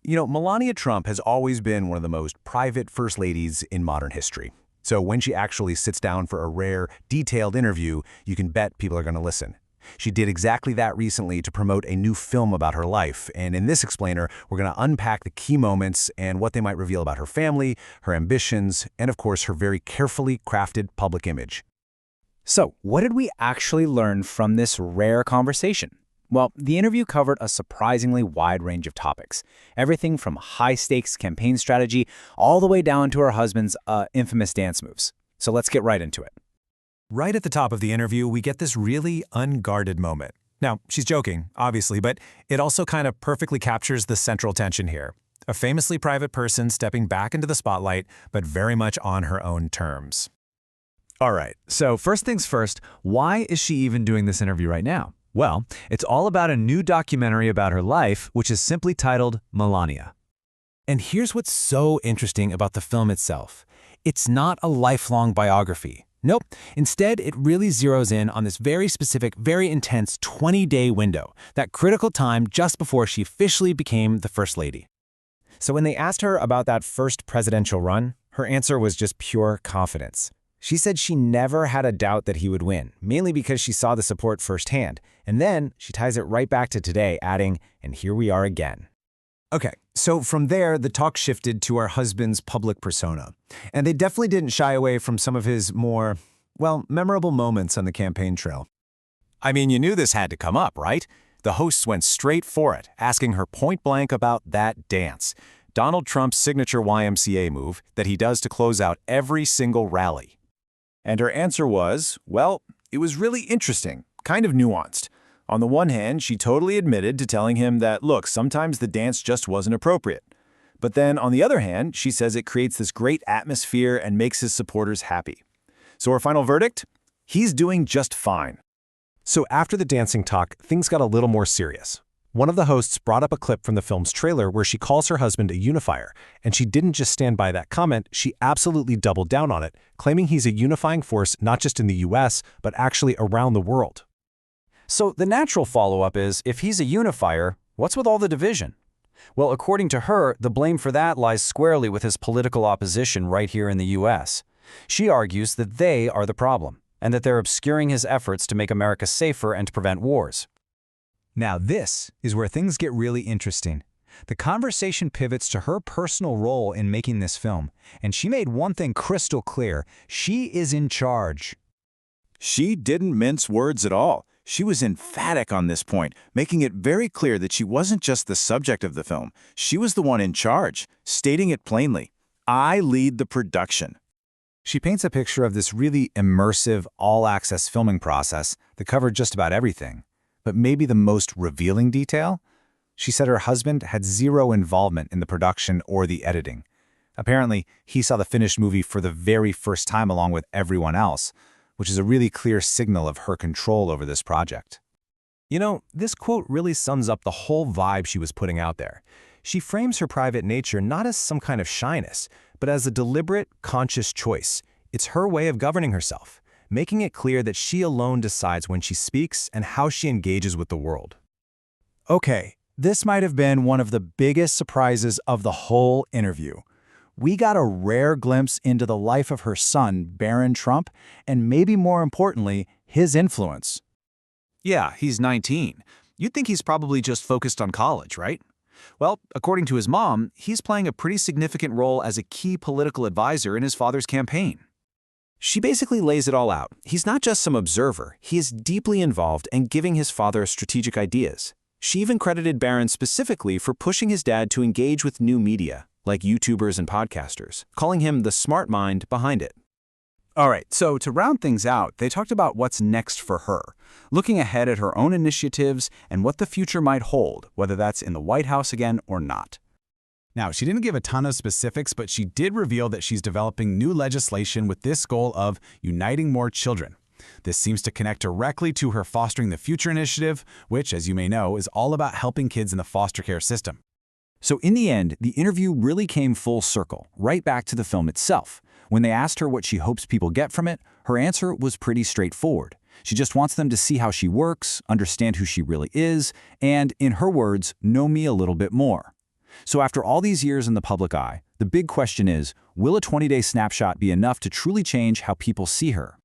Melania Trump has always been one of the most private first ladies in modern history. So when she actually sits down for a rare, detailed interview, you can bet people are going to listen. She did exactly that recently to promote a new film about her life, and in this explainer, we're going to unpack the key moments and what they might reveal about her family, her ambitions, and of course, her very carefully crafted public image. So, what did we actually learn from this rare conversation? Well, the interview covered a surprisingly wide range of topics, everything from high-stakes campaign strategy all the way down to her husband's infamous dance moves. So let's get right into it. Right at the top of the interview, we get this really unguarded moment. Now, she's joking, obviously, but it also kind of perfectly captures the central tension here. A famously private person stepping back into the spotlight, but very much on her own terms. All right, so first things first, why is she even doing this interview right now? Well, it's all about a new documentary about her life, which is simply titled Melania. And here's what's so interesting about the film itself. It's not a lifelong biography. Nope. Instead, it really zeroes in on this very specific, very intense 20-day window, that critical time just before she officially became the First Lady. So when they asked her about that first presidential run, her answer was just pure confidence. She said she never had a doubt that he would win, mainly because she saw the support firsthand. And then she ties it right back to today, adding, and here we are again. Okay, so from there, the talk shifted to her husband's public persona. And they definitely didn't shy away from some of his more, memorable moments on the campaign trail. I mean, you knew this had to come up, right? The hosts went straight for it, asking her point blank about that dance, Donald Trump's signature YMCA move that he does to close out every single rally. And her answer was, well, it was really interesting, kind of nuanced. On the one hand, she totally admitted to telling him that, look, sometimes the dance just wasn't appropriate. But then, on the other hand, she says it creates this great atmosphere and makes his supporters happy. So her final verdict? He's doing just fine. So after the dancing talk, things got a little more serious. One of the hosts brought up a clip from the film's trailer where she calls her husband a unifier, and she didn't just stand by that comment, she absolutely doubled down on it, claiming he's a unifying force not just in the US, but actually around the world. So the natural follow-up is, if he's a unifier, what's with all the division? Well, according to her, the blame for that lies squarely with his political opposition right here in the US. She argues that they are the problem, and that they're obscuring his efforts to make America safer and to prevent wars. Now this is where things get really interesting. The conversation pivots to her personal role in making this film, and she made one thing crystal clear: she is in charge. She didn't mince words at all. She was emphatic on this point, making it very clear that she wasn't just the subject of the film. She was the one in charge, stating it plainly. I lead the production. She paints a picture of this really immersive, all-access filming process that covered just about everything. But maybe the most revealing detail? She said her husband had zero involvement in the production or the editing. Apparently, he saw the finished movie for the very first time along with everyone else, which is a really clear signal of her control over this project. This quote really sums up the whole vibe she was putting out there. She frames her private nature not as some kind of shyness, but as a deliberate, conscious choice. It's her way of governing herself, making it clear that she alone decides when she speaks and how she engages with the world. Okay, this might have been one of the biggest surprises of the whole interview. We got a rare glimpse into the life of her son, Barron Trump, and maybe more importantly, his influence. Yeah, he's 19. You'd think he's probably just focused on college, right? Well, according to his mom, he's playing a pretty significant role as a key political advisor in his father's campaign. She basically lays it all out. He's not just some observer. He is deeply involved and giving his father strategic ideas. She even credited Barron specifically for pushing his dad to engage with new media, like YouTubers and podcasters, calling him the smart mind behind it. All right, so to round things out, they talked about what's next for her, looking ahead at her own initiatives and what the future might hold, whether that's in the White House again or not. Now, she didn't give a ton of specifics, but she did reveal that she's developing new legislation with this goal of uniting more children. This seems to connect directly to her Fostering the Future initiative, which, as you may know, is all about helping kids in the foster care system. So in the end, the interview really came full circle, right back to the film itself. When they asked her what she hopes people get from it, her answer was pretty straightforward. She just wants them to see how she works, understand who she really is, and, in her words, know me a little bit more. So after all these years in the public eye, the big question is, will a 20-day snapshot be enough to truly change how people see her?